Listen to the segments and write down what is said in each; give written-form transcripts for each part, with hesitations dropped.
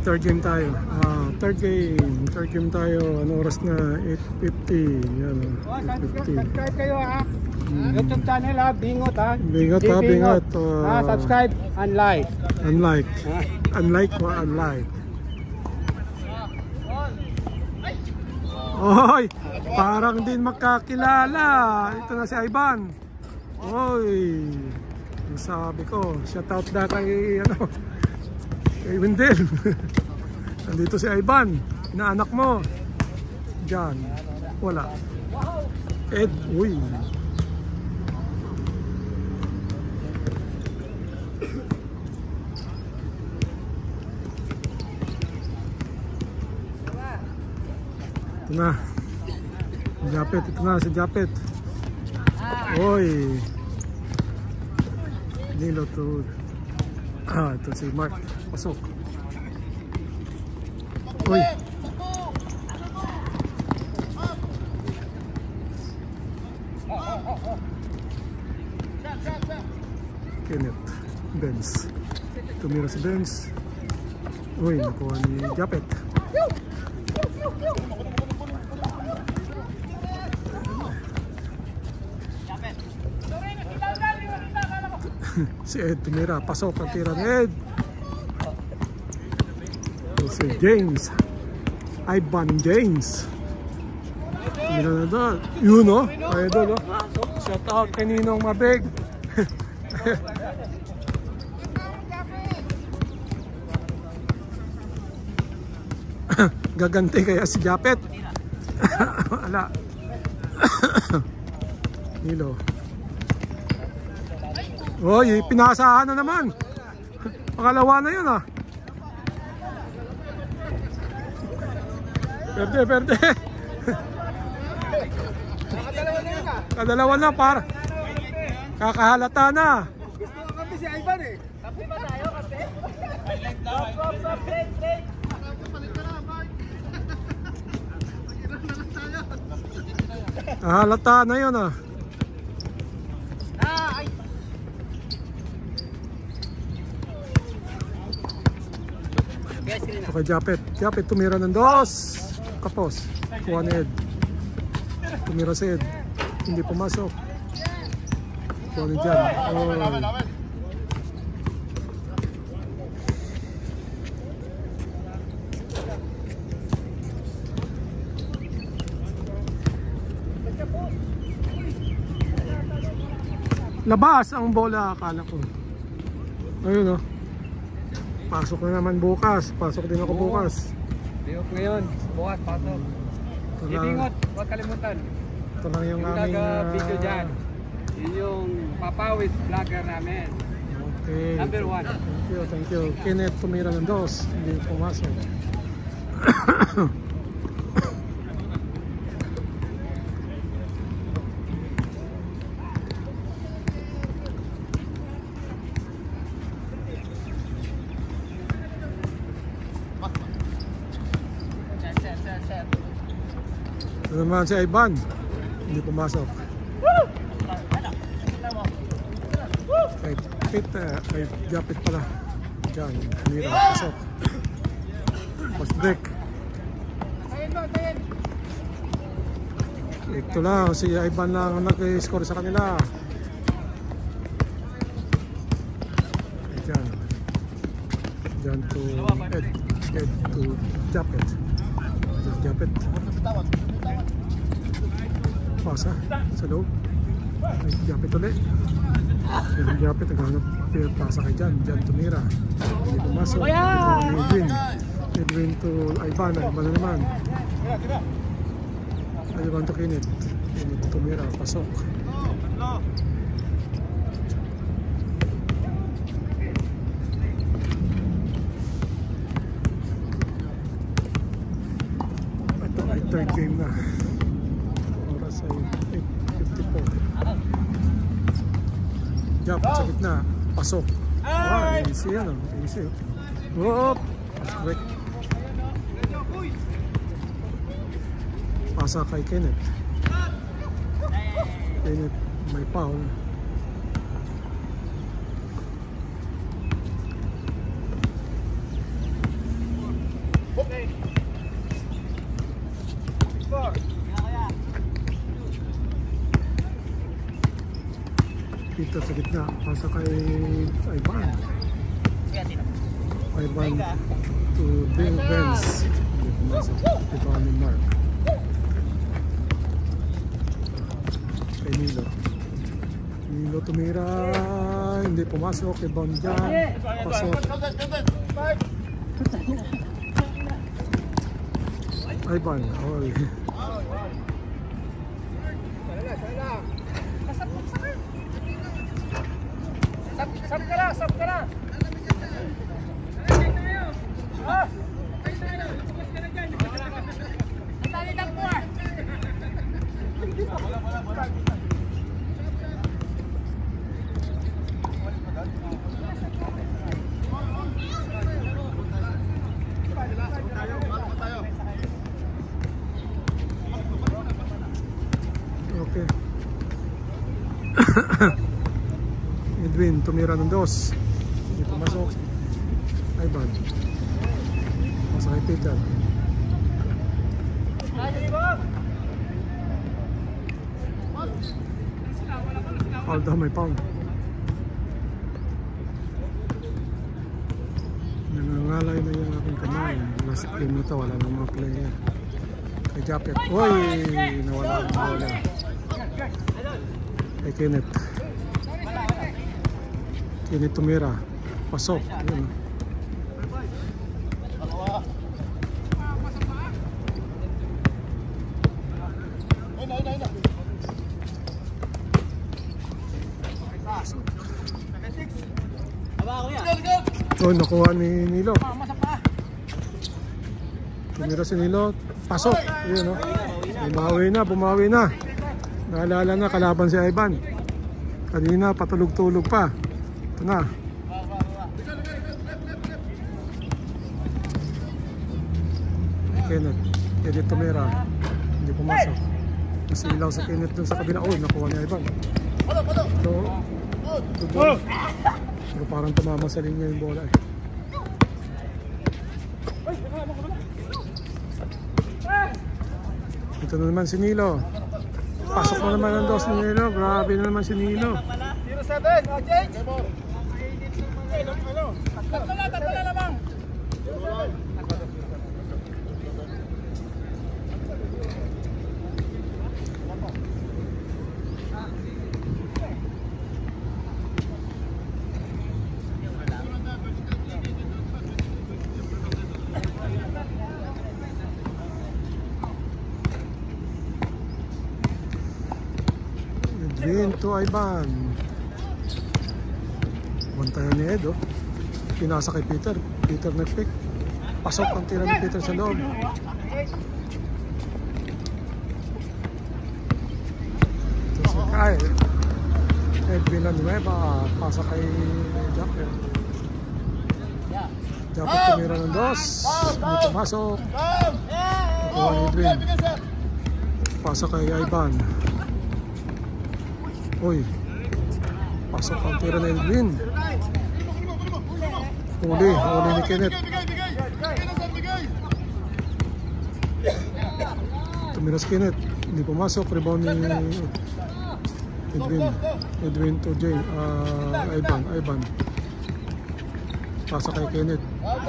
third game tayo. Third game tayo. Ano oras na? 8:50. Yan, 8:50. Subscribe kayo ha. YouTube channel ha, Bingot ha. Bingot ha, Bingot. Subscribe and like. Unlike. Unlike o unlike. Oy, parang din makakilala. Ito na si Ivan. Oy, sabi ko, shout out na kay kay Wendell. Nandito si Ivan, inaanak mo. Diyan, wala. Ed, uy. Ito na. Si Japet, ito na si Japet. Oy. Nilo to. Ito si Mark. Pasok. Oy. Kenneth. Benz. Tumira si Benz. Uy, nakuha ni Japet. Si Ed tumira, pasok ang tira ni Ed. Si James, Ivan James tumira na doon. Yun o, idol o. Shout out kay Ninong Mabig. Gaganti kaya si Japet. Wala. Nilo. Oy, pinasahan na naman. Pangalawa na yun ah. Perde. Kadalawa na para. Kakahalata na. Gusto ko kape si Ivan eh. Kape ba tayo? Kape? Stop, break. Kahalata na yun ah. Okay, Japet tumira ng dos. Kapos. Kuha ni Ed. Tumira si Ed. Hindi pumasok. Kuha ni Jan. Labas ang bola, akala ko. Ayun o. Pasok na naman bukas. Pasok din ako bukas. Bingot ngayon. Bukas, pasok. Bingot, huwag kalimutan. Ito lang yung aming video dyan. Yun yung papawis vlogger namin. Okay. Number 1. Thank you. Kenneth tumira ng dos. Hindi pumasok. Ito naman si Ivan. Hindi pumasok. Kay Japet pala. Diyan, Mira, pasok. Post break. Ito lang, si Ivan lang nag-score sa kanila. Diyan to Ed to Japet. Japet. Pasa sa loob. Japet ulit. Japet naghanap pasa kay Jan tumira. Hindi pumasok. Edwin to Ivan na naman. Ivan to Kenneth tumira, pasok. Ito ay third game na. Oras ay 8:54. Jump sa gitna, pasok. Easy yan o, easy. Whoop! Break. Pasa kay Kenneth. Kenneth may foul. Peter sa gitna. Pasa kay Ivan. Ivan to Vince. Hindi pumasok. Ivan ni Mark. Kay Nilo. Nilo tumira. Hindi pumasok. Ivan dyan. Pasok. Ivan. Oy. Sab ka na, sab ka na. Okay. Edwin tumira ng 2. Hindi pumasok. Ivan. Pasa kay Peter. Foul daw, may foul. Nangangalay na yung aking kamay. Last game na ito, wala nang mga player. Kay Japet. Uy! Nawala ang bola. Kay Kenneth. Kenneth tumira. Pasok. Yun. So, nakuha ni Nilo. Tumira si Nilo. Pasok. Yun, no? Bumawi na. Naalala na, kalaban si Ivan. Kanina, patulog-tulog pa. Ito na. Kenneth tumira. Hindi pumasok. Nasilaw sa Kenneth dun sa kabila. Oh, nakuha ni Ivan. So, pero parang tumama sa linya yung bola eh. Ito na naman si Nilo. Pasok na naman ang 2 ni Nilo. Grabe na naman si Nilo. 07, change. Tatlo na lamang. Edwin to Ivan. Bantayan ni Ed, oh. Pinasa kay Peter. Peter nag-pick. Pasok ang tira ni Peter sa loob. Ito si Kyle. Edwin Villanueva. Pasa kay Japet. Japet tumira ng 2. Hindi pumasok. Nakuha ni Edwin. Pasa kay Ivan. Uy, pasok ang tira na Edwin. Huli ni Kenneth. Tumira si Kenneth. Hindi pumasok. Rebound ni Edwin to Ivan. Pasa kay Kenneth.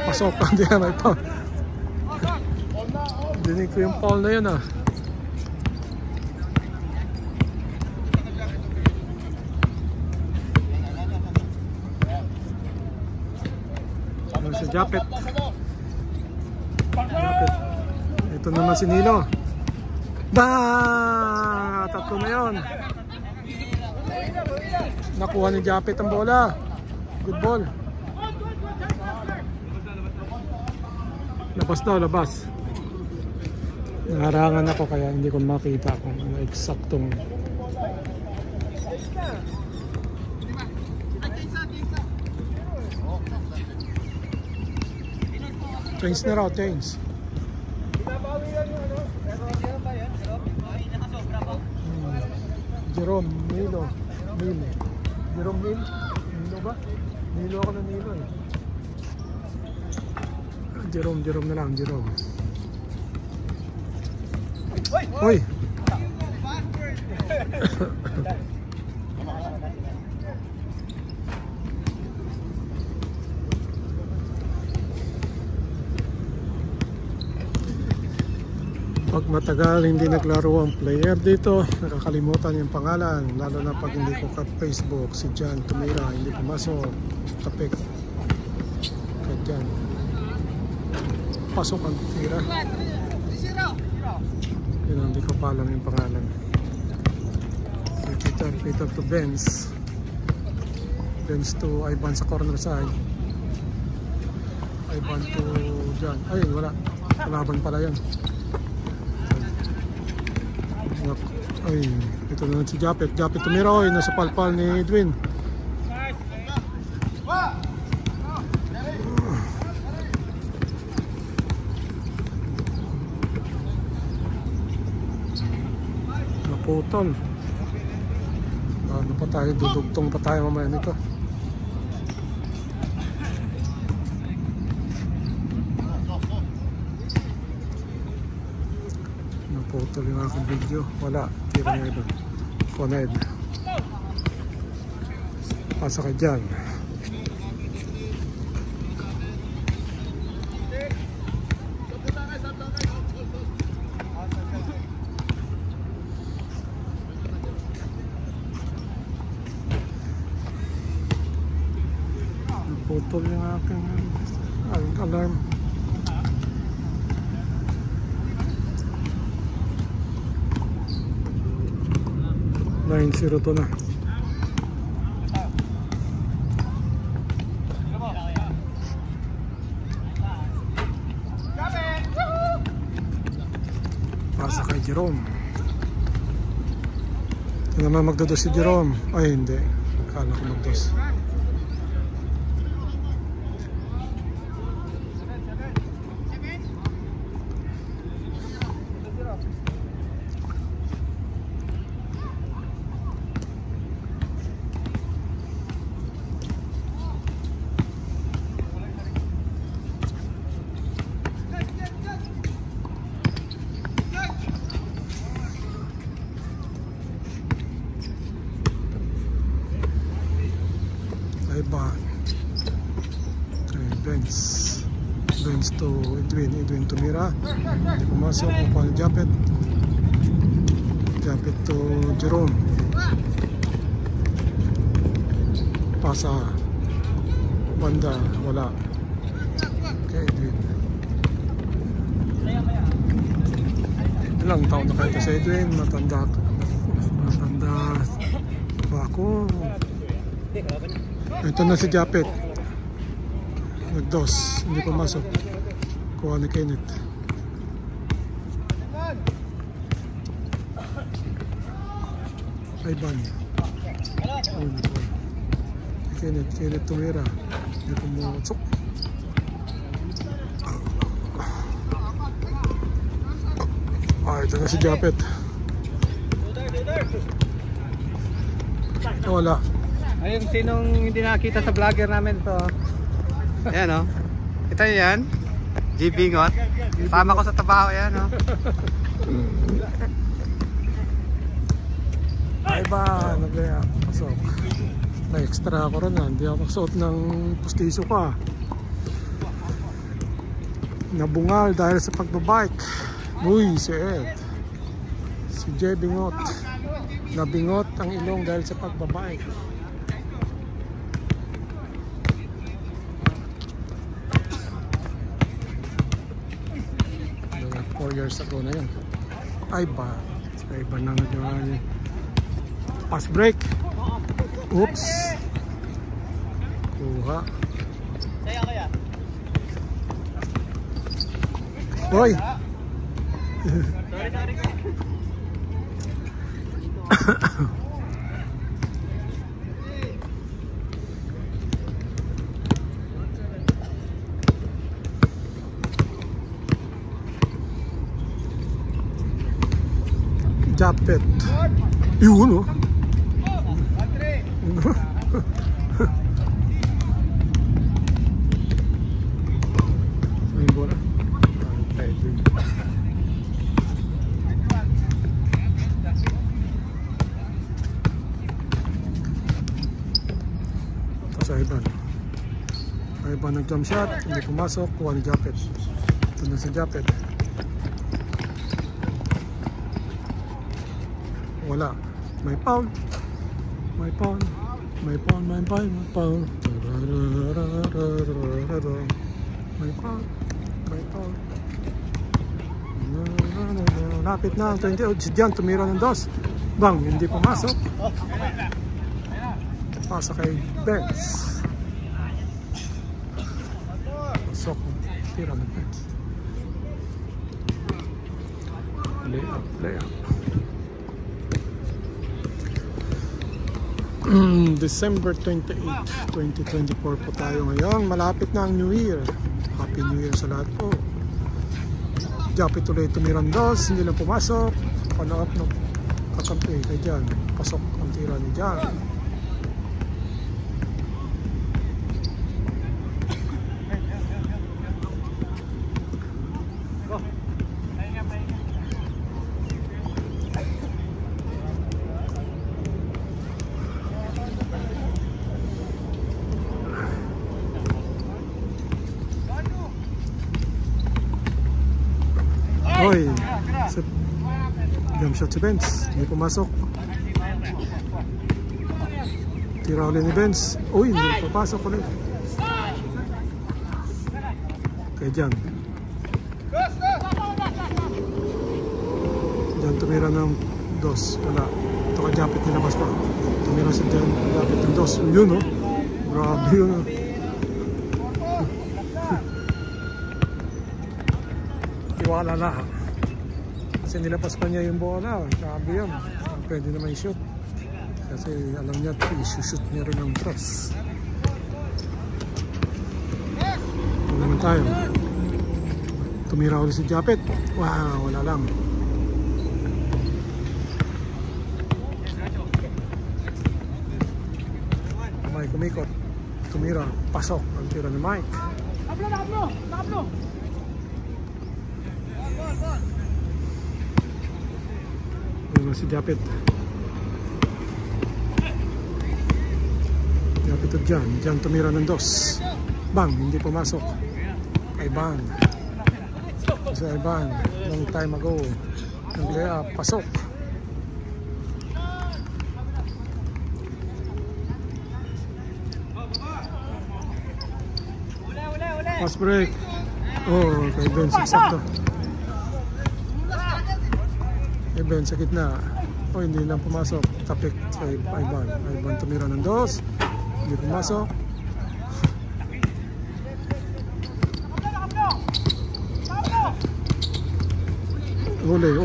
Pasok ang tira na ito. Dinig ko yung foul na yun ah. Si Japet. Ito naman si Nilo. Tatlo na yun. Nakuha ni Japet ang bola. Good ball. Labas. Naharangan ako kaya hindi ko makita kung ano eksaktong. Change na raw, change. Jerome, Nilo. Jerome, Nilo ba? Nilo ako na Nilo eh. Jerome na lang, Jerome. Uy! Pag matagal hindi naglaro ang player dito, nakakalimutan yung pangalan, lalo na pag hindi ko kat Facebook. Si John tumira, hindi pumasok, tapik kay John, pasok ang tira. Yun, hindi ko pa alam yung pangalan. Peter to Benz to Ivan sa corner side, Ivan to John. Ay, wala, kalaban pala yan. Ay, ito na si Japet tumira. Oy, nasa palpal ni Edwin. Naputol. Ano pa tayo, dudugtong pa tayo mamaya nito. Naputol yung aking video. Wala, tira nga doon. Koned. Pasa ka dyan. Naputol yung aking alarm. 9-0 to na. Pasa kay Jerome. Ito naman magdodos si Jerome. Ay hindi, akala ko magdos. Ivan kay Benz to Edwin tumira, hindi pumasok. Kukuha ni Japet to Jerome, pasa banda, wala kay Edwin. Ilang taon na kayo sa Edwin? Matanda pa ako. Ito na si Japet, nagdos, hindi pumasok. Kuha ni Kenneth. Ivan, Kenneth tumira, hindi pumasok. Ito na si Japet. Wala. Ayun, sinong hindi nakita sa vlogger namin to? Ayan o. Kita nyo yan? GB Ngot. Sama ko sa trabaho yan o. Ay ba, nagaya. Pasok. May extra ako rin. Hindi ako suot ng pustiso pa. Nabungal dahil sa pagbabike. Uy, si Ed. Si J. Bingot. Nabingot ang ilong dahil sa pagbabike. 4 years ago na yun. Ay ba, na nagawa niya. Pass break. Oops. Kuha. Hoy. Japet. Yun o. May bola. Tapos Ivan nag-jump shot, hindi pumasok, kuha ni Japet. Ito na si Japet. wala. May foul. May foul. May foul. May foul. May foul. May foul. May foul. Lapit na ang 28. Si Jan tumira ng dos. Bang, hindi pumasok. Pasa kay Benz. Pasok. Tira ng Benz. Layup, layup. December 28, 2024 po tayo ngayon. Malapit na ang New Year. Happy New Year sa lahat po. Japit ulit tumirang dos, hindi lang pumasok. Panakap na kakampi kay Jan. Pasok ang tira ni Jan. Oy, jump shot si Benz, hindi pumasok. Tira ulit ni Benz. Uy, hindi papasok ulit. Kaya Jan. Jan tumira ng dos. Wala. Ito ka Japit nilabas pa. Tumira si Jan. Japit ng dos. Yun o. Grabe yun o. Tiwala na. Kasi nilapas pa niya yung bola. Sabi yun. Pwede naman i-shoot. Kasi alam niya i-shoot niya rin ang press. Ito naman tayo. Tumira ulit si Japit. Wow, wala lang. Mike kumikot. Tumira. Pasok. Ang tira ni Mike. Tablo! Si Japit. Japit at Jan. Jan tumira ng dos. Bang, hindi pumasok. Ivan. Si Ivan, long time ago. Nag-layup, pasok. Fast break. Oh, kay Ben, sakto. Ben sa gitna. O hindi lang pumasok. Tapik kay Ivan. Ivan tumira ng dos. Hindi pumasok. Uli.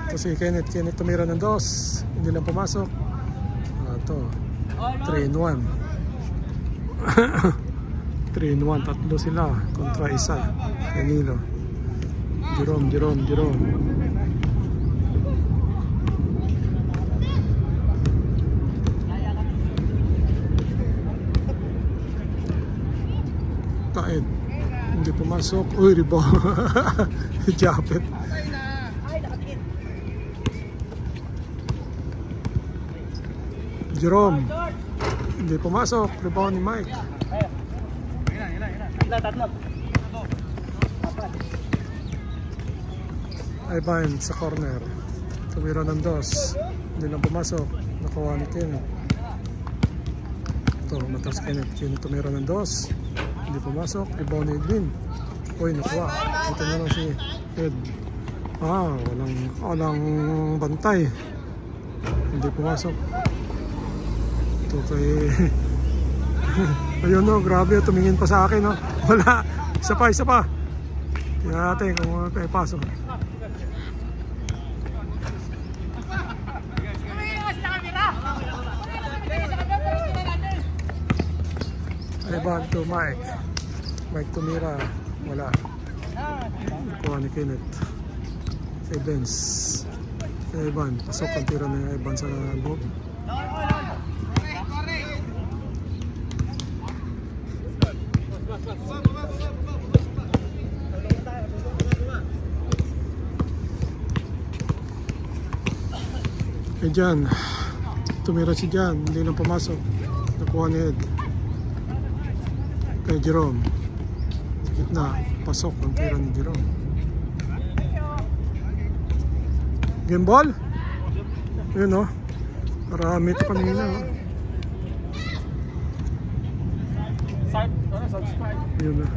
Ito si Kenneth tumira ng dos. Hindi lang pumasok. Ito 3-1. 3-1. Tatlo sila kontra isa. Danilo. Jerome. Taed. Hindi pumasok. Uy, riba. Japit. Jerome. Hindi pumasok. Rebound ni Mike. Tatlo. Ivan sa corner. Tumira ng dos. Hindi lang pumasok. Nakuha ni Kenneth. Ito, matas Kenneth. Tumira ng dos. Hindi pumasok. Rebound ni Edwin. Uy, nakuha. Ito na lang si Ed. Walang bantay. Hindi pumasok. Ito kay... Ayun no, grabe. Tumingin pa sa akin no. Wala. Isa pa. Tingnan natin kung may pasok. Ivan to Mike. Mike tumira. Wala. Nakuha ni Kenneth. Kay Benz. Kay Ivan. Pasok ang tira ng Ivan sa loob. Kay Jan. Tumira si Jan. Hindi lang pumasok. Nakuha ni Ed. Kay Jerome. Gitna. Pasok ang tira ni Jerome. Gimbal? Yun o. Marami ito kanina o. Yun o.